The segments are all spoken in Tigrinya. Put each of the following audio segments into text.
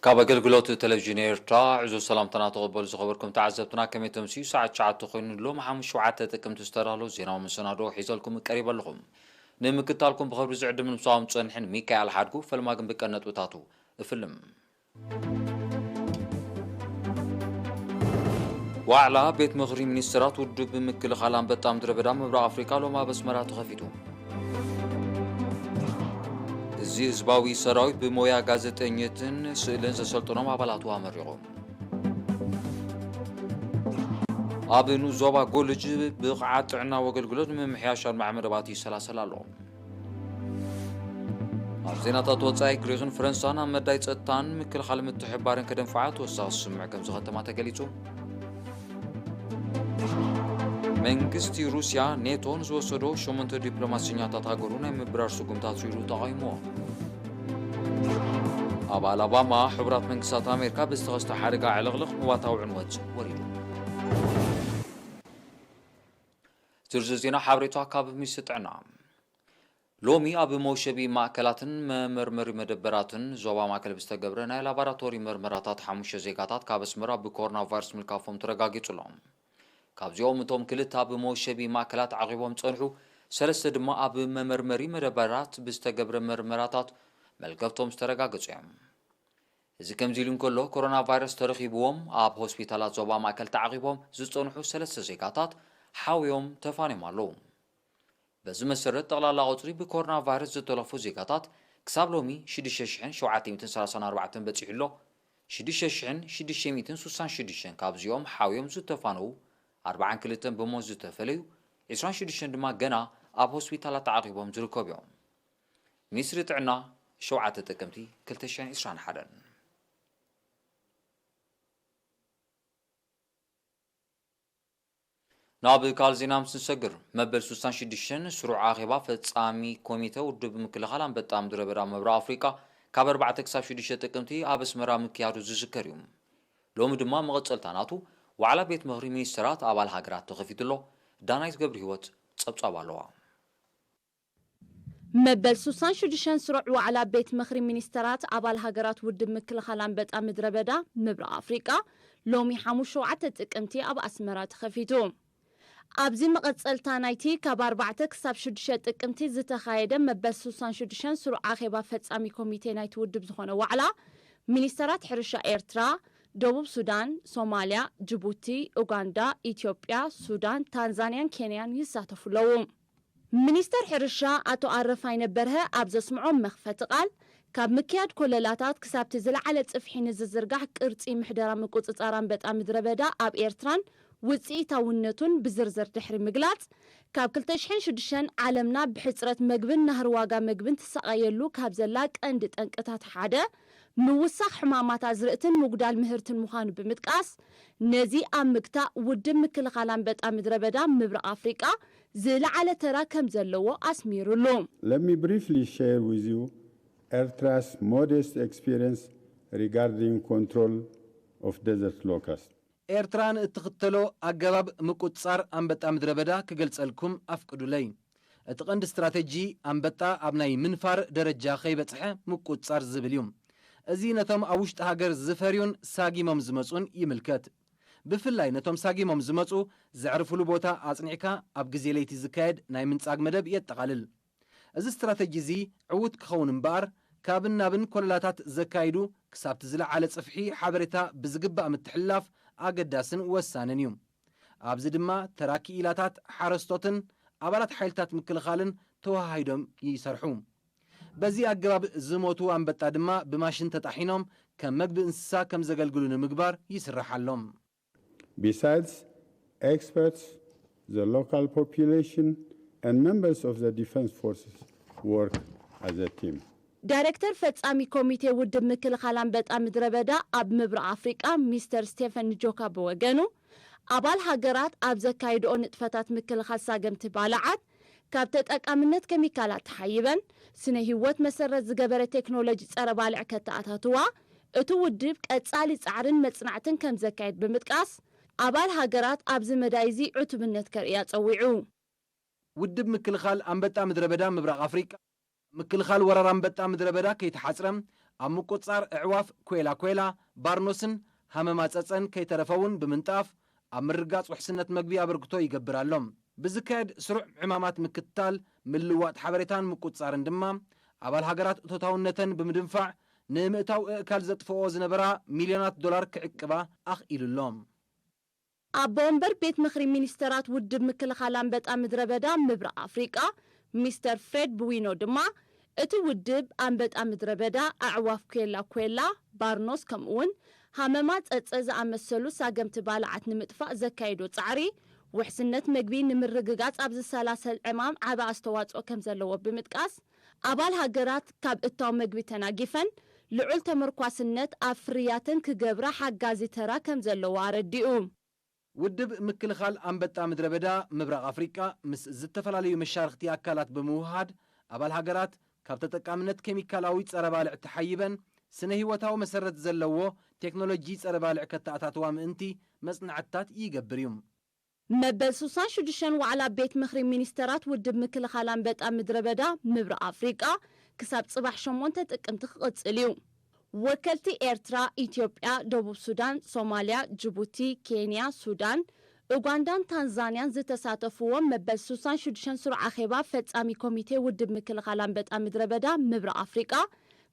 كاب أجلجلوت التلفزيون إيرترا عزو سلام تناطق بول زخبركم تعزبتنا كم تمسي ساعة تخين لهم حامش وعدت كم تسترالو زينا ومن سنادو حيزلكم قريبا لهم نمكتالكم بخبر زعد من مصام تصنحن ميكايل حادقو فلما جنب كنت وتاتو فيلم وعلى بيت مغري منسترات ودب بمكل خلان بتام دربدا مبرا أفريقيا لما بس مرات خفيتو زي زباوي سراويت بمويا غازيتنيتن سئلن زسلطنوم አባላቱ አመሪቆም አብኑ ዞባ ጎልጅ ብቕዓት ጥዕና ወገልግሎት መምሕያሻን ማዕመረባት ይሰላሰላሉ ኣብ ዜናታት ወጻኢ ግሪክን ፍራንስን ኣብ መዳይ ጸጥታን ምክልኻል ምትሕባርን ከደንፈዓት ወሳኺ ስምዕ ከም ዝኸተማ ተገሊጹ መንግስቲ ሩሲያ ኔቶን ዝወሰዶ 8 ዲፕሎማስያኛታት ሃገሩ ናይ ምብራር ስጉምታት ሲሉ ተቃይሞ ኣብ አላባማ ሕብራት መንግስታት ኣሜሪካ ብዝተኸስተ ሓደጋ ዕልቕልቕ ምዋታው ዕንወት ወሪዱ ዝርዝር ዜና ሓበሬታ ካብ ሚኒስትሪ ጥዕና ሎሚ ኣብ መውሸቢ ማእከላትን መመርመሪ መደበራትን ዞባ ማእከል ብዝተገብረ ናይ ላቦራቶሪ ምርመራታት 5 ዜጋታት ካብ ኣስመራ ብኮሮና ቫይረስ ምልካፎም ተረጋጊጹሎም ካብዚኦም እቶም ክልተ ኣብ መውሸቢ ማእከላት ዓቂቦም ጸንሑ ሰለስተ ድማ ኣብ መመርመሪ መደበራት ብዝተገብረ ምርመራታት መልከፍቶም ዝተረጋገጹ እዮም እዚ ከምዚ ኢሉ እንከሎ ኮሮና ቫይረስ ተረኺብዎም ኣብ ሆስፒታላት ዞባ ማእከል ተዓቂቦም ዝጸንሑ ሰለስተ ዜጋታት ሓዊዮም ተፋንዮም ኣለዉ በዚ መሰረት ጠቕላላ ቁፅሪ ብኮሮና ቫይረስ ዝተለፉ ዜጋታት ክሳብ ሎሚ 6734 በፂሑሎ 6666 ካብዚኦም ሓዊዮም ዝተፋነው 42 ብሞት ዝተፈለዩ 26 ድማ ገና ኣብ ሆስፒታላት ተዓቂቦም ዝርከቡ እዮም ሚኒስትሪ ጥዕና 7 ጥቅምቲ 2021 ናብ ካል ዜና ምስንሰግር መበል 66 ስሩዕ ኣኼባ ፈጻሚ ኮሚቴ ውድብ ምክልኻል ኣንበጣ ምድረ በዳ ምብራቕ ኣፍሪቃ ካብ 4 ክሳብ 6 ጥቅምቲ ኣብ ኣስመራ ምክያዱ ዝዝከር እዩ ሎሚ ድማ መቐጸልታ ናቱ ዋዕላ ቤት ምኽሪ ሚኒስትራት ኣባል ሃገራት ተኸፊትሎ ዳናይት ገብሪ ህይወት ጸብጻብ ኣለዋ መበል 66 ስሩዕ ዋዕላ ቤት ምኽሪ ሚኒስትራት ኣባል ሃገራት ውድብ ምክልኻል ኣንበጣ ምድረ በዳ ምብራቕ ኣፍሪቃ ሎሚ 7 ጥቅምቲ ኣብ ኣስመራ ተኸፊቱ ኣብዚ መቐጸልታ ናይቲ ካብ 4 ክሳብ 6 ጥቅምቲ ዝተኻየደ መበል 66 ስሩዕ ኣኼባ ፈጻሚ ኮሚቴ ናይቲ ውድብ ዝኾነ ዋዕላ ሚኒስትራት ሕርሻ ኤርትራ ደቡብ ሱዳን ሶማሊያ ጅቡቲ ኡጋንዳ ኢትዮጵያ ሱዳን ታንዛኒያን ኬንያን ይሳተፉ ኣለዉ ሚኒስተር ሕርሻ ኣቶ ኣረፋይ ነበርሀ ኣብ ዘስምዖም መኽፈቲ ቃል ካብ ምክያድ ኮለላታት ክሳብቲ ዝለዓለ ጽፍሒ ንዝዝርጋሕ ቅርጺ ምሕደራ ምቁጽጻር ኣንበጣ ምድረ በዳ ኣብ ኤርትራን ውፅኢታውነቱን ብዝርዝር ድሕሪ ምግላጽ ካብ 2006 ዓለምና ብሕፅረት መግብን ናህር ዋጋ መግብን ትሰቃየሉ ካብ ዘላ ቀንዲ ጠንቅታት ሓደ ምውሳኽ ሕማማት ኣዝርእትን ምጉዳል ምህርትን ምዃኑ ብምጥቃስ ነዚ ኣብ ምግታእ ውድብ ምክልኻል ኣንበጣ ምድረ በዳ ምብራቕ ኣፍሪቃ ዝለዓለ ተራ ከም ዘለዎ ኣስሚሩሉ Let me briefly share with you Eritrea's modest experience regarding control of desert locusts. ኤርትራን እትኽተሎ ኣገባብ ምቁጽጻር ኣንበጣ ምድረ በዳ ክገልጸልኩም ኣፍቅዱለይ እቲ ቀንዲ ስትራቴጂ ኣንበጣ ኣብ ናይ ምንፋር ደረጃ ከይበጽሐ ምቁጽጻር ዝብል እዩ እዚ ነቶም ኣብ ውሽጢ ሃገር ዝፈርዩን ሳጊሞም ዝመጹን ይምልከት ብፍላይ ነቶም ሳጊሞም ዝመጹ ዘዕርፍሉ ቦታ ኣጽኒዕካ ኣብ ግዜ ለይቲ ዝካየድ ናይ ምንጻግ መደብ የጠቓልል እዚ ስትራቴጂ እዚ ዕዉት ክኸውን እምበኣር ካብን ናብን ኮለላታት ዘካይዱ ክሳብቲ ዝለዓለ ጽፍሒ ሓበሬታ ብዝግባእ ምትሕልላፍ ኣገዳስን ወሳንን እዩ ኣብዚ ድማ ተራኪ ኢላታት ሓረስቶትን ኣባላት ሓይልታት ምክልኻልን ተዋሃሂዶም ይሰርሑ በዚ ኣገባብ ዝሞቱ ኣንበጣ ድማ ብማሽን ተጣሒኖም ከም መግቢ እንስሳ ከም ዘገልግሉ ንምግባር ይስራሓሎም Besides experts, the local population and members of the defense forces work as a team. ዳይሬክተር ፈጻሚ ኮሚቴ ውድብ ምክልኻል ኣንበጣ ምድረ በዳ ኣብ ምብራቕ ኣፍሪቃ ሚስተር ስቴፈን ጆካ ብወገኑ ኣባል ሃገራት ኣብ ዘካይድኦ ንጥፈታት ምክልኻል ሳገምቲ ባልዓት ካብ ተጠቃምነት ኬሚካላት ተሓይበን ስነ ህይወት መሰረት ዝገበረ ቴክኖሎጂ ጸረ ባልዕ ከተኣታትዋ እቲ ውድብ ቀጻሊ ጻዕርን መጽናዕትን ከም ዘካይድ ብምጥቃስ ኣባል ሃገራት ኣብዚ መዳይዚ ዕቱብነት ከርእያ ጸዊዑ ውድብ ምክልኻል ኣንበጣ ምድረ በዳ ምብራቕ ኣፍሪቃ ምክልኻል ወረራ ኣንበጣ ምድረ በዳ ከይተሓጽረ ኣብ ምቁጻር ዕዕዋፍ ኮላ ባርኖስን ሃመማፀፀን ከይተረፈውን ብምንጣፍ ኣብ ምርጋጽ ውሕስነት መግቢ ኣበርክቶ ይገብር ኣሎም። ብዝካየድ ስሩዕ ዕማማት ምክትታል ምልዋጥ ሓበሬታን ምቁጻርን ድማ ኣባል ሃገራት እቶታውነተን ብምድንፋዕ ንምእታው እእካል ዘጥፍኦ ዝነበራ ሚልዮናት ዶላር ክዕቅባ ኣኽኢሉሎም። ኣቦ ወንበር ቤት ምኽሪ ሚኒስተራት ውድብ ምክልኻል ኣንበጣ ምድረ በዳ ምብራቕ ኣፍሪቃ ሚስተር ፍሬድ ብዊኖ ድማ እቲ ውድብ ኣንበጣ ምድረ በዳ ኣዕዋፍ ኮላ ባርኖስ ከምኡውን ሃመማ ፀፀ ዝኣመሰሉ ሳገምቲ ባልዓት ንምጥፋእ ዘካይዶ ፃዕሪ ውሕስነት መግቢ ንምርግጋጽ ኣብ ዝሰላሰል ዕማም ዓበ ኣስተዋጽኦ ከም ዘለዎ ብምጥቃስ ኣባል ሃገራት ካብ እታው መግቢ ተናጊፈን ልዑል ተመርኳስነት ኣብ ፍርያትን ክገብራ ሓጋዚ ተራ ከም ዘለዎ ኣረዲኡ። ውድብ ምክልኻል ኣንበጣ ምድረ በዳ ምብራቕ ኣፍሪቃ ምስ ዝተፈላለዩ መሻርክቲ ኣካላት ብምውሃድ ኣባል ሃገራት ካብ ተጠቃምነት ኬሚካላዊ ጸረ ባልዕ ተሓይበን ስነ ህይወታዊ መሰረት ዘለዎ ቴክኖሎጂ ጸረ ባልዕ ከተኣታትዋ ምእንቲ መጽናዕትታት ይገብር እዩ። መበል 66 ዋዕላ ቤት ምኽሪ ሚኒስተራት ውድብ ምክልኻል ኣንበጣ ምድረ በዳ ምብራቕ ኣፍሪቃ ክሳብ ጽባሕ 8 ጥቅምቲ ክቕጽል እዩ። ወከልቲ ኤርትራ፣ ኢትዮጵያ፣ ደቡብ ሱዳን፣ ሶማልያ፣ ጅቡቲ፣ ኬንያ፣ ሱዳን፣ ኡጋንዳን ታንዛንያን ዝተሳተፍዎም መበል 66 ስሩዕ ኣኼባ ፈጻሚ ኮሚቴ ውድብ ምክልኻል ኣንበጣ ምድረ በዳ ምብራቕ ኣፍሪቃ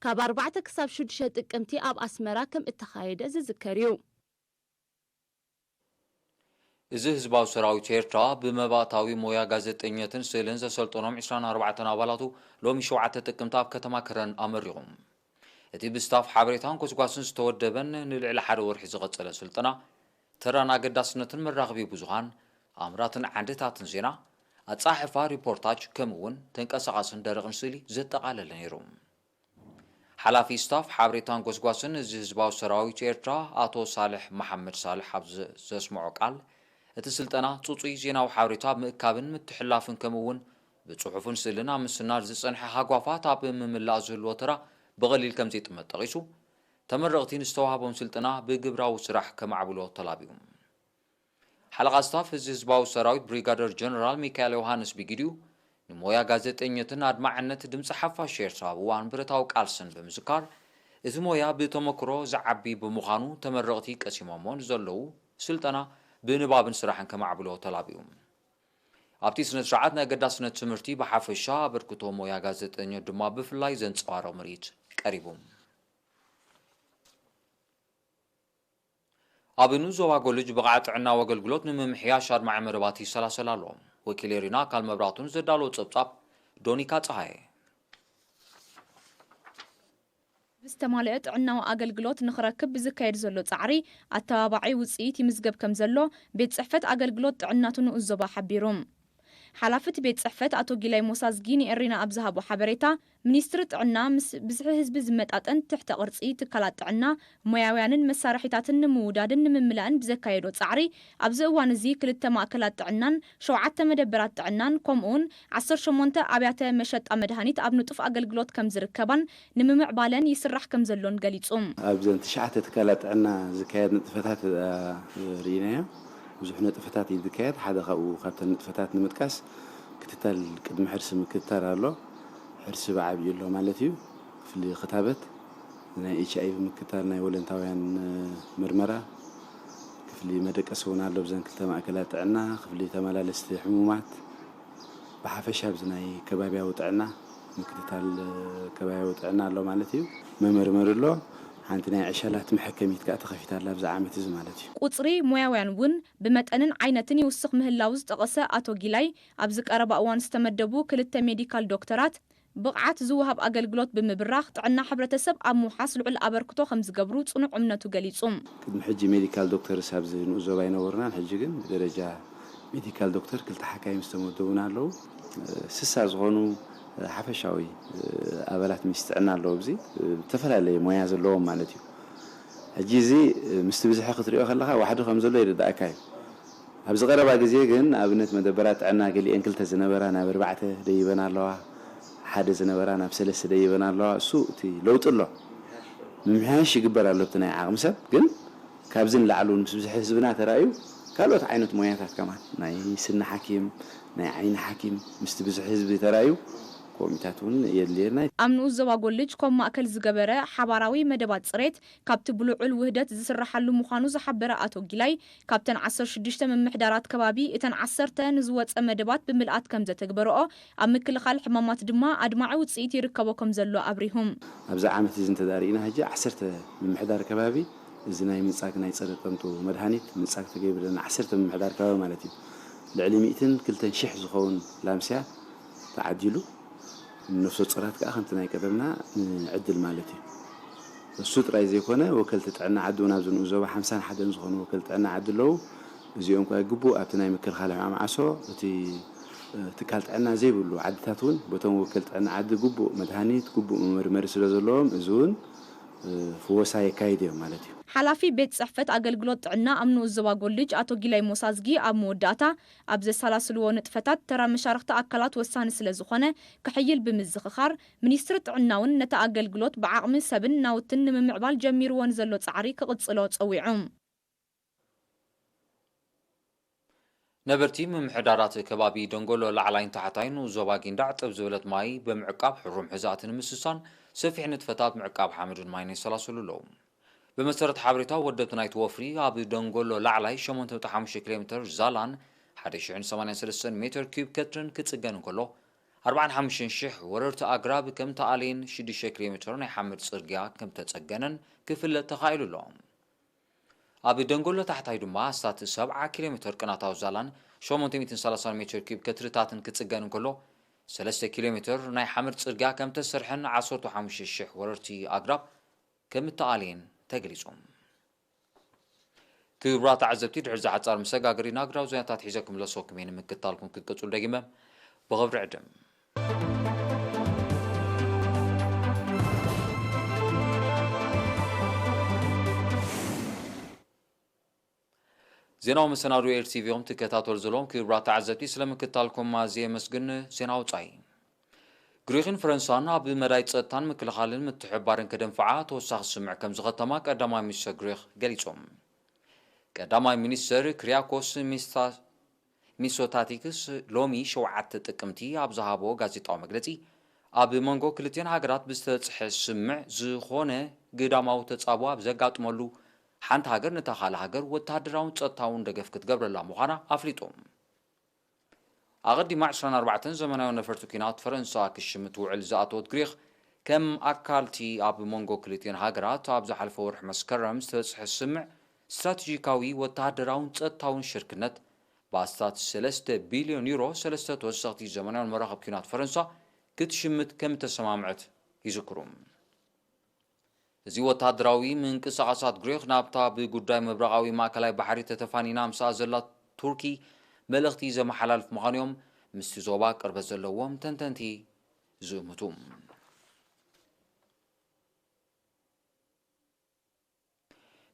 ካብ 4 ክሳብ 6 ጥቅምቲ ኣብ ኣስመራ ከም እተኻየደ ዝዝከር እዩ። እዚ ህዝባዊ ሰራዊት ኤርትራ ብመባእታዊ ሞያ ጋዜጠኛትን ስእልን ዘሰልጠኖም 24 ኣባላቱ ሎሚ 7 ጥቅምቲ ኣብ ከተማ ከረን ኣመሪቖም። እቲ ብስታፍ ሓበሬታን ኮስጓስን ዝተወደበን ንልዕሊ ሓደ ወርሒ ዝቐጸለ ስልጠና ተራን ኣገዳስነትን መራኸቢ ብዙሃን ኣምራትን ዓንድታትን ዜና ኣጻሕፋ ሪፖርታጅ ከምኡውን ተንቀሳቓስን ደረቕን ስእሊ ዘጠቓለለ ነይሩ። ሓላፊ ስታፍ ሓበሬታን ኮስጓስን እዚ ህዝባዊ ሰራዊት ኤርትራ ኣቶ ሳልሕ መሐመድ ሳልሕ ኣብ ዘስምዖ ቃል እቲ ስልጠና ጽጹይ ዜናዊ ሓበሬታ ምእካብን ምትሕላፍን ከምኡውን ብጽሑፍን ስእልን ኣብ ምስናድ ዝጸንሐ ሃጓፋት ኣብ ምምላእ ዝህልዎ ተራ ብቐሊል ከም ዘይጥመት ጠቒሱ ተመረቕቲ ንዝተዋህቦም ስልጠና ብግብራዊ ስራሕ ከማዕብሎ ተላቢዩ። ሓለቓ ስታፍ እዚ ህዝባዊ ሰራዊት ብሪጋደር ጀነራል ሚካኤል ዮሃንስ ቢጊድዩ ንሞያ ጋዜጠኝነትን ኣድማዕነት ድምፂ ሓፋሽ ኤርትራ ብዋን ብረታዊ ቃልስን ብምዝካር እቲ ሞያ ብተመክሮ ዝዓቢ ብምዃኑ ተመረቕቲ ቀሲሞሞን ዘለዉ ስልጠና ብንባብን ስራሕን ከማዕብሎ ተላቢዩ። ኣብቲ ስነ ስርዓት ናይ ኣገዳስነት ትምህርቲ ብሓፈሻ ኣበርክቶ ሞያ ጋዜጠኞት ድማ ብፍላይ ዘንጸባረቕ ምርኢት ቀሪቡ። ኣብ ዞባ ጎልጅ ብቕዓ ጥዕናዊ ኣገልግሎት ንምምሕያሽ ኣድማዒ መደባት ይሰላሰል ኣሎ። ወኪል ኤሪና ኣካል መብራቱን ዘዳለወ ጸብጻብ ዶኒካ ፀሃየ ብዝተማልአ ጥዕናዊ ኣገልግሎት ንኽረክብ ብዝካየድ ዘሎ ጻዕሪ ኣተባባዒ ውፅኢት ይምዝገብ ከም ዘሎ ቤት ጽሕፈት ኣገልግሎት ጥዕናቱ ንኡዞባ ሓቢሩ። ሓላፍት ቤት ጽሕፈት ኣቶ ጊላይ ሞሳዝጊ ንኤሪና ኣብ ዝሃቦ ሓበሬታ ሚኒስትሪ ጥዕና ምስ ብዝሒ ህዝቢ ዝመጣጠን ትሕተ ቅርጺ ትካላት ጥዕና ሞያውያንን መሳርሒታትን ንምውዳድን ንምምላእን ብዘካየዶ ጻዕሪ ኣብዚ እዋን እዚ 2 ማእከላት ጥዕናን 7 መደበራት ጥዕናን ከምኡውን 18 ኣብያተ መሸጣ መድሃኒት ኣብ ንጡፍ ኣገልግሎት ከም ዝርከባን ንምምዕባለን ይስራሕ ከም ዘሎን ገሊጹ። ኣብዘን 9 ትካላት ጥዕና ዝካየድ ንጥፈታት ርኢናዮ ብዙሕ ንጥፈታት ይዝካየድ። ሓደ ካብኡ ካብተን ንጥፈታት ንምጥቃስ ክትትል ቅድሚ ሕርሲ ምክትታል ኣሎ። ሕርሲ ብዓብዪ ኣሎ ማለት እዩ። ፍሉይ ክታበት ናይ HIV ምክትታል ናይ ወለንታውያን ምርመራ ክፍሊ መደቀሲ እውን ኣሎ ብዘን 2 ማእከላት ጥዕና ክፍሊ ተመላለስቲ ሕሙማት ብሓፈሻ ኣብዚ ናይ ከባቢያዊ ጥዕና ምክትታል ከባቢያዊ ጥዕና ኣሎ ማለት እዩ። መመርመሪ ኣሎ ሓንቲ ናይ ዕሸላት መሐከሚት ከዓ ተኸፊታላ ኣብዛ ዓመት እዚ ማለት እዩ። ቁጽሪ ሞያውያን እውን ብመጠንን ዓይነትን ይውስኽ ምህላው ዝጠቐሰ ኣቶ ጊላይ ኣብዚ ቀረባ እዋን ዝተመደቡ 2 ሜዲካል ዶክተራት ብቕዓት ዝውሃብ ኣገልግሎት ብምብራኽ ጥዕና ሕብረተሰብ ኣብ ምውሓስ ልዑል ኣበርክቶ ከም ዝገብሩ ጽኑዕ እምነቱ ገሊጹ። ቅድሚ ሕጂ ሜዲካል ዶክተርስ ኣብዚ ንኡዞባ ይነበሩና ሕጂ ግን ብደረጃ ሜዲካል ዶክተር 2 ሓካይም ዝተመደቡና ኣለዉ። ስሳ ዝኾኑ ሓፈሻዊ ኣባላት ሚኒስትሪ ጥዕና ኣለዉ ኣብዚ ዝተፈላለየ ሞያ ዘለዎም ማለት እዩ። ሕጂ እዚ ምስቲ ብዝሒ ክትሪኦ ከለኻ ዋሕዱ ከም ዘሎ ይርዳእካ እዩ። ኣብዚ ቀረባ ግዜ ግን ኣብነት መደበራት ጥዕና ገሊአን 2 ዝነበራ ናብ 4 ደይበና ኣለዋ፣ 1 ዝነበራ ናብ 3 ደይበና ኣለዋ። እሱ እቲ ለውጢ ኣሎ ምምሕያሽ ይግበር ኣሎ እቲ ናይ ዓቕሚ ሰብ ግን ካብዚ ንላዕሉ ምስ ብዝሒ ህዝብና ተራእዩ ካልኦት ዓይነት ሞያታት ከማን ናይ ስኒ ሓኪም ናይ ዓይኒ ሓኪም ምስቲ ብዝሒ ህዝቢ ተራእዩ ኮሚታቱን የድልየና ኣምኑ ዞባ ጎልጅ ከም ማእከል ዝገበረ ሓባራዊ መደባት ጽሬት ካብቲ ብልዑል ውህደት ዝስራሓሉ ምዃኑ ዝሓበረ ኣቶ ጊላይ ካብተን 16 ምምሕዳራት ከባቢ እተን 10 ንዝወፀ መደባት ብምልኣት ከም ዘተግበረኦ ኣብ ምክልኻል ሕማማት ድማ ኣድማዒ ውፅኢት ይርከቦ ከም ዘሎ ኣብሪሁም ኣብዛ ዓመት እዚ እንተዳሪእና ሕጂ 10 ምምሕዳር ከባቢ እዚ ናይ ምጻግ ናይ ፀረ ጠንጡ መድሃኒት ምጻግ ተገይርና 10 ምምሕዳር ከባቢ ማለት እዩ ልዕሊ 102,000 ዝኸውን ላምስያ ተዓዲሉ ነፍሶ ጽራት ከዓ ከምቲ ናይ ቀደምና ዕድል ማለት እዩ እሱ ጥራይ ዘይኮነ ወከልቲ ጥዕና ዓዲ እውን ኣብ ዝንኡ ዞባ 51 ዝኾኑ ወከልቲ ጥዕና ዓዲ ኣለዉ እዚኦም ከዓ ግቡእ ኣብቲ ናይ ምክልኻል ዓማዓሶ እቲ ትካል ጥዕና ዘይብሉ ዓድታት እውን በቶም ወከልቲ ጥዕና ዓዲ ግቡእ መድሃኒት ግቡእ መመርመሪ ስለ ዘለዎም እዚ እውን ፍወሳ የካይድ እዮም ማለት እዩ ሓላፊ ቤት ጽሕፈት ኣገልግሎት ጥዕና ኣምኑ ዞባ ጎልጅ ኣቶ ጊላይ ሞሳዝጊ ኣብ መወዳእታ ኣብ ዘሰላስልዎ ንጥፈታት ተራ መሻርክቲ ኣካላት ወሳኒ ስለ ዝኾነ ክሕይል ብምዝኽኻር ሚኒስትሪ ጥዕናውን ነቲ ኣገልግሎት ብዓቕሚ ሰብን ናውትን ንምምዕባል ጀሚርዎን ዘሎ ጻዕሪ ክቕጽሎ ጸዊዖም ነበርቲ ምምሕዳራት ከባቢ ደንጎሎ ላዕላይን ታሕታይን ዞባ ጊንዳዕ ጥብ ዝበለት ማይ ብምዕቃብ ሕሩም ሕዛእትን ምስሳን ሰፊሕ ንጥፈታት ምዕቃብ ሓመድን ማይን ይሰላስሉ ኣለዉ بمسرت حبريتا ودت نايت وفري اب دنگولو لعلاي 8.5 كيلومتر زالان 183 متر كيوب كترن كتصገن كله 45 شح وررت اقراب كم تعالين 6 كيلومتر ናይ حمد صرغيا كم تتصገنن كفل تخايلو لهم اب دنگولو تحتاي دما سات 7 كيلومتر قناتاو زالان 830 متر كيوب كترتاتن كتصገن كله 3 كيلومتر ናይ حمد صرغيا كم تسرحن 15 شح وررتي اقراب كم تعالين تجلسهم. كبرات عزبتي دحرز عصار مسغاغري ناغراو زينات حيزكم لسوك مين مكتالكم كتقصول دغيمه بغبر عدم. زيناو مسنارو ال تي فيوم تكتاتول زلوم كبرات عزبتي سلامكتالكم ما زي مسغن زيناو صاي. غريخن فرنسانا بمرايت صتان مكلخالن متحبارن كدنفعا توساخ سمع كم زغتما قدما ميسغريخ غليصوم قدما مينستر كرياكوس ميسوتاتيكس لومي شوعت تقمتي ابزهابو غازيطاو مغلصي اب مونغو كلتين هاغرات بستصح سمع زخونه قداماو تصابو ابزغاطملو حنت هاغر نتاخال هاغر وتادراون صتاون دغف كتغبرلا مخانا افليطوم أغدي مع 24 زمناو نفرتو كينات فرنسا كشمت وعل زاتوت غريخ كم أكالتي أب مونغو كليتين هاجرات أب زحلف ورح مسكرم ستوصح السمع استراتيجيكاوي وتعدراون تطاون شركنت باستات 3 بليون يورو 3 توسختي زمناو المراقب كينات فرنسا كتشمت كم تسمامعت يذكرون زي وتعدراوي من قصاصات غريخ نابتا بغداي مبرقاوي ماكلاي بحري تتفانينا مسا زلات تركي ملختي زي محلالف مخانيوم مستزوبا قرب زلوم تنتنتي زومتوم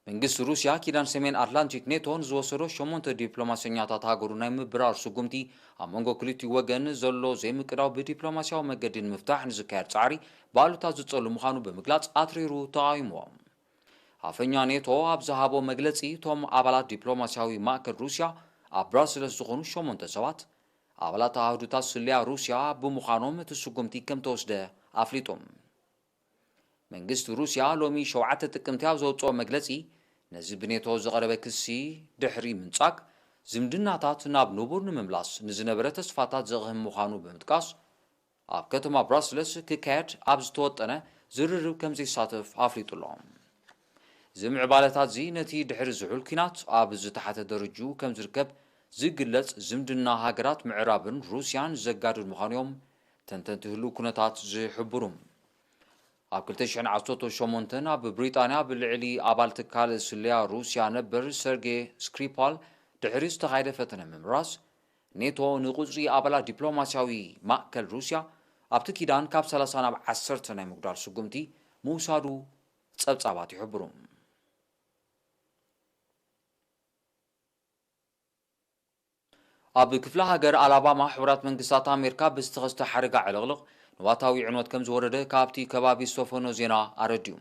منجس روسيا كيدان سمين أتلانتيك نيتون زوسرو شمونت دبلوماسيات هاغورو ناي مبرار سوغمتي امونغو كليتي وغن زلو زي مقراو بدبلوماسياو مقدين مفتاح نزكار صاري بالوتا زصلو مخانو بمغلاص اتريرو تايموم افنيا نيتو ابزهابو مغلصي توم ابالات دبلوماسياوي ماكل روسيا أبراسلس زخونو شمونت سوات أبلات عهدوتا سليا روسيا بمخانوم تسوغمتي كم توسده أفليتوم منجست روسيا لومي شوعت تقمتي زوصو مغلصي نزي بنيتو زقربه كسي دحري منصاق زمدناتات ناب نوبور نمملاس نزنبره تسفاتات زغهم مخانو بمتقاس اب كتما براسلس ككات ابزتوطنه زررب كمزي ساتف أفليتولوم زمع بالاتات زي نتي دحر زحول كينات اب زتحت درجو كم زركب زغلص زمدنا هاغرات معرابن روسيان زغادو مخانيوم تنتنتهلو كنتات زحبروم اب 2018 اب بريطانيا بالعلي ابال تكال سليا روسيا نبر سيرجي سكريبال دحريز تخايده فتنه ممراس نيتو نقصري ابلا دبلوماسياوي ماكل روسيا اب تكيدان كاب 30 اب 10 ናይ مقدار سغمتي موسادو صبصابات يحبروم اب كفله هاجر الاباما حورات منقسات امريكا بستخسته حرقه علغلق نواتاوي عنوت كم زورده كابتي كبابي سوفونو زينا ارديوم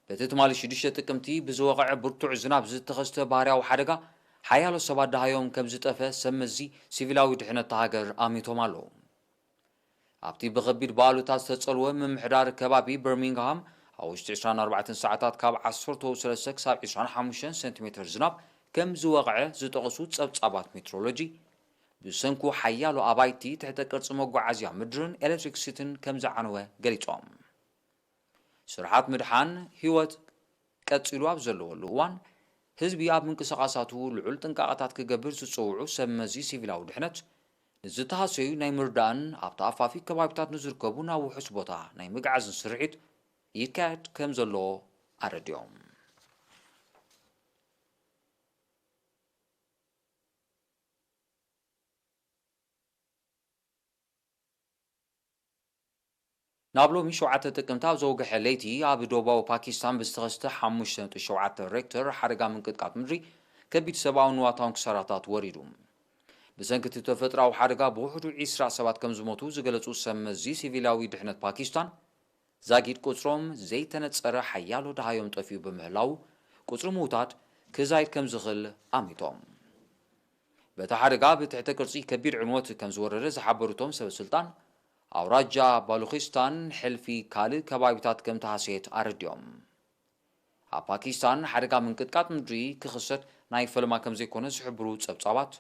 بتتمالي شديشه تقمتي بزوقع برتوع زناب زتخسته بارياو حرقه حيالو سباد هايوم كم زطفه سمزي سيفيلاوي دحنه هاجر اميتومالو ኣብቲ ብኸቢድ ባሉታት ዝተጸልወ ምምሕዳር ከባቢ በርሚንግሃም ኣብ ውሽጢ 24 ሰዓታት ካብ 13 ክሳብ 25 ሴንቲሜትር ዝናብ ከም ዝወቕዐ ዝጠቕሱ ጸብጻባት ሜትሮሎጂ ብሰንኩ ሓያሎ ኣባይቲ ትሕተ ቅርጺ መጓዓዝያ ምድርን ኤሌክትሪክ ሲቲን ከም ዝዓነወ ገሊጾም። ስርዓት ምድሓን ህይወት ቀጺሉ ኣብ ዘለወሉ እዋን ህዝቢ ኣብ ምንቅስቓሳቱ ልዑል ጥንቃቐታት ክገብር ዝጽውዑ ሰብ መዚ ሲቪላዊ ድሕነት ንዝተሃሰዩ ናይ ምርዳእን ኣብቲ ኣፋፊ ከባቢታት ንዝርከቡ ናብ ውሑስ ቦታ ናይ ምግዓዝን ስርዒት ይካየድ ከም ዘለዎ ኣረድዮም። ናብ ሎሚ 7 ጥቅምቲ ኣብ ዘውግሐ ለይቲ ኣብ ደቡባዊ ፓኪስታን ብዝተኸስተ 5.7 ሬክተር ሓደጋ ምንቅጥቃጥ ምድሪ ከቢድ ሰብኣውን ንዋታውን ክሳራታት ወሪዱ ብሰንኪ እቲ ተፈጥሮኣዊ ሓደጋ ብውሕዱ 20 ሰባት ከም ዝሞቱ ዝገለጹ ሰብ መዚ ሲቪላዊ ድሕነት ፓኪስታን ዛጊድ ቁጽሮም ዘይተነጸረ ሓያሎ ድሃዮም ጠፊኡ ብምህላው ቁጽሪ ምውታድ ክዛይድ ከም ዝኽእል ኣሚቶም። በቲ ሓደጋ ብትሕተ ቅርጺ ከቢድ ዕንወት ከም ዝወረደ ዝሓበሩቶም ሰበስልጣን ኣውራጃ ባሉኺስታን ሕልፊ ካልእ ከባቢታት ከም ተሃስየት ኣረድዮም። ኣብ ፓኪስታን ሓደጋ ምንቅጥቃጥ ምድሪ ክኽሰት ናይ ፈለማ ከም ዘይኮነ ዝሕብሩ ጸብጻባት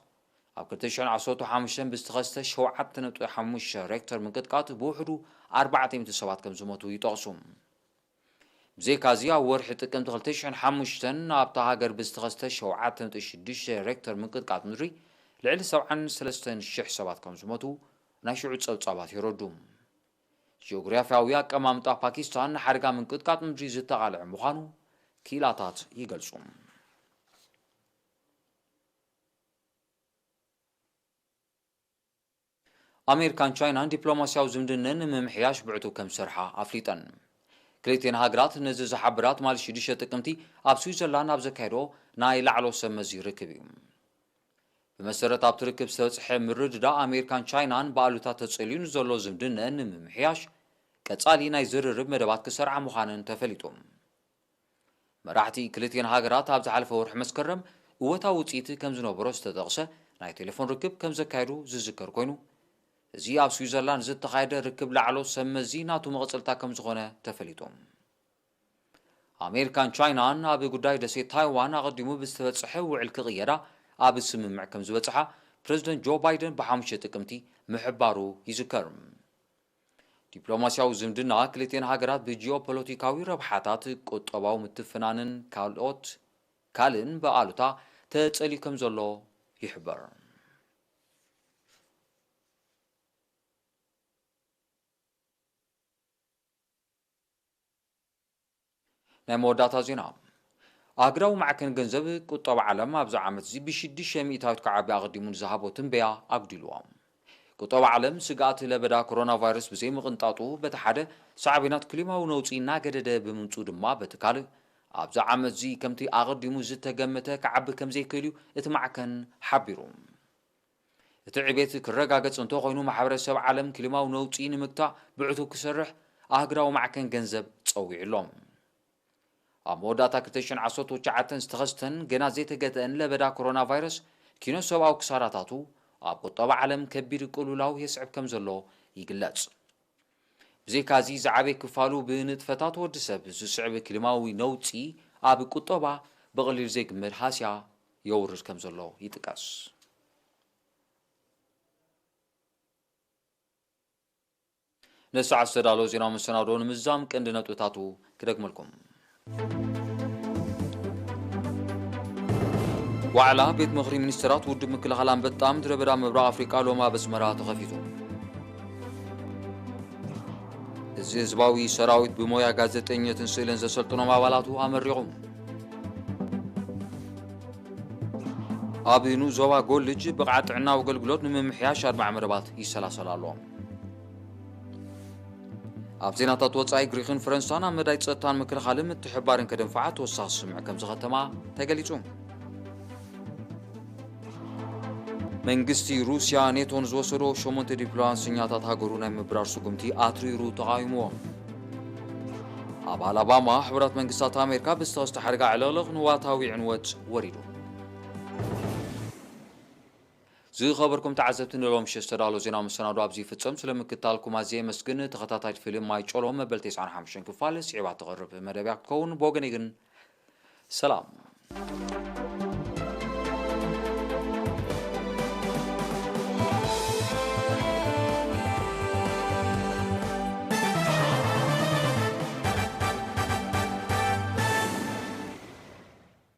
ኣብ 2015 ብዝተኸስተ 7.5 ሬክተር ምንቅጥቃጥ ብውሕዱ 400 ሰባት ከም ዝሞቱ ይጠቕሱ። ብዘይካዚ ኣብ ወርሒ ጥቅምቲ 2005 ኣብታ ሃገር ብዝተኸስተ 7.6 ሬክተር ምንቅጥቃጥ ምድሪ ልዕሊ 73,000 ሰባት ከም ዝሞቱ ናይ ሽዑ ጸብጻባት ይረዱ። ጂኦግራፊያዊ ኣቀማምጣ ፓኪስታን ንሓደጋ ምንቅጥቃጥ ምድሪ ዝተቓልዐ ምዃኑ ኪላታት ይገልጹ። ኣሜሪካን ቻይናን ዲፕሎማስያዊ ዝምድነን ንምምሕያሽ ብዕቱ ከም ዝሰርሓ ኣፍሊጠን። ክልቲአን ሃገራት ነዚ ዝሓብራት ማል 6 ጥቅምቲ ኣብ ስዊዘርላንድ ኣብ ዘካየዶ ናይ ላዕሎ ሰብ መዚ ርክብ እዩ። ብመሰረት ኣብቲ ርክብ ዝተበጽሐ ምርድዳእ ኣሜሪካን ቻይናን ብኣሉታት ተጸልዩን ዘሎ ዝምድነን ንምምሕያሽ ቀጻሊ ናይ ዝርርብ መደባት ክሰርዓ ምዃነን ተፈሊጡ። መራሕቲ ክልቲአን ሃገራት ኣብ ዝሓለፈ ወርሒ መስከረም እወታዊ ውጽኢት ከም ዝነበሮ ዝተጠቕሰ ናይ ቴሌፎን ርክብ ከም ዘካየዱ ዝዝከር ኮይኑ እዚ ኣብ ስዊዘርላንድ ዝተኻየደ ርክብ ላዕሎ ሰብ መዚ ናቱ መቕጽልታ ከም ዝኾነ ተፈሊጡ። ኣሜሪካን ቻይናን ኣብ ጉዳይ ደሴት ታይዋን ኣቐዲሙ ብዝተበጽሐ ውዕል ክቕየራ ኣብ ስምምዕ ከም ዝበጽሓ ፕሬዚደንት ጆ ባይደን ብ5 ጥቅምቲ ምሕባሩ ይዝከር። ዲፕሎማስያዊ ዝምድና ክልቲአን ሃገራት ብጂኦፖለቲካዊ ረብሓታት ቁጠባዊ ምትፍናንን ካልእን ብኣሉታ ተጸልዩ ከም ዘሎ ይሕበር። ናይ መወዳእታ ዜና ኣህጉራዊ ማዕከን ገንዘብ ቁጠባ ዓለም ኣብዚ ዓመት እዚ ብ600 ክዓቢ ኣቐዲሙ ዝሃቦ ትንበያ ኣጉዲልዎም። ቁጠባ ዓለም ስጋኣት ለበዳ ኮሮና ቫይረስ ብዘይ ምቕንጣጡ በቲ ሓደ ሳዕቤናት ክሊማዊ ነውፂ እናገደደ ብምምፁ ድማ በቲ ካልእ ኣብዚ ዓመት እዚ ከምቲ ኣቐዲሙ ዝተገመተ ክዓቢ ከም ዘይክእል እዩ እቲ ማዕከን ሓቢሩ። እቲ ዕቤት ክረጋገጽ እንተኾይኑ ማሕበረሰብ ዓለም ክሊማዊ ነውፂ ንምግታእ ብዕቱ ክሰርሕ ኣህጉራዊ ማዕከን ገንዘብ ጸዊዕሎም። ኣብ መወዳእታ 2019 ዝተኸስተን ገና ዘይተገተአን ለበዳ ኮሮና ቫይረስ ኪኖ ሰብኣዊ ክሳራታቱ ኣብ ቁጠባ ዓለም ከቢድ ቅልውላው የስዕብ ከም ዘሎ ይግለጽ። ብዘይካዚ ዝዓበየ ክፋሉ ብንጥፈታት ወዲ ሰብ ዝስዕብ ክሊማዊ ነውፂ ኣብ ቁጠባ ብቐሊሉ ዘይግመድ ሃስያ የውርድ ከም ዘሎ ይጥቀስ። ነሰዓት ዝተዳለወ ዜናዊ መሰናዶ ንምዛም ቀንዲ ነጥብታቱ ክደግመልኩም። ዋዕላ ቤት ምኽሪ ሚኒስትራት ውድብ ምክልኻል አንበጣ ምድረ በዳ ምብራቕ ኣፍሪቃ ሎማ በስመራ ተኸፊቱ። እዚ ህዝባዊ ሰራዊት ብሞያ ጋዜጠኝነትን ስእልን ዘሰልጥኖም ኣባላቱ ኣመሪቑ። ኣብ ኑ ዞባ ጎልጅ ብቕዓት ጥዕናዊ ኣገልግሎት ንምምሕያሽ ኣርባዕ መደባት ይሰላሰላ ኣለዎም። ኣብ ዜናታት ወጻኢ ግሪክን ፈረንሳን ኣብ መዳይ ጸጥታን ምክልኻልን ምትሕብባርን ከደንፍዓ ተወሳኺ ስምዕ ከም ዝኸተማ ተገሊጹ። መንግስቲ ሩስያ ኔቶን ዝወሰዶ 8 ዲፕሎማስኛታት ሃገሩ ናይ ምብራር ስጉምቲ ኣትሪሩ ተቃዊምዎ። ኣብ ኣላባማ ሕብረት መንግስታት ኣሜሪካ ብዝተኸስተ ሓደጋ ዕለቕልቕ ንዋታዊ ዕንወት ወሪዱ። ዝኸበርኩም ተዓዘብትን ሎም ሸስተዳሎ ዜና መሰናዶ ኣብዚ ፍጸም ስለምክታልኩም ኣዝየ መስግን ተኸታታሊ ፊልም ማይ ጮሎ መበል 95 ክፋል ስዒባ ተቐርብ መደብያ ክትከውን ብወገነይ ግን ሰላም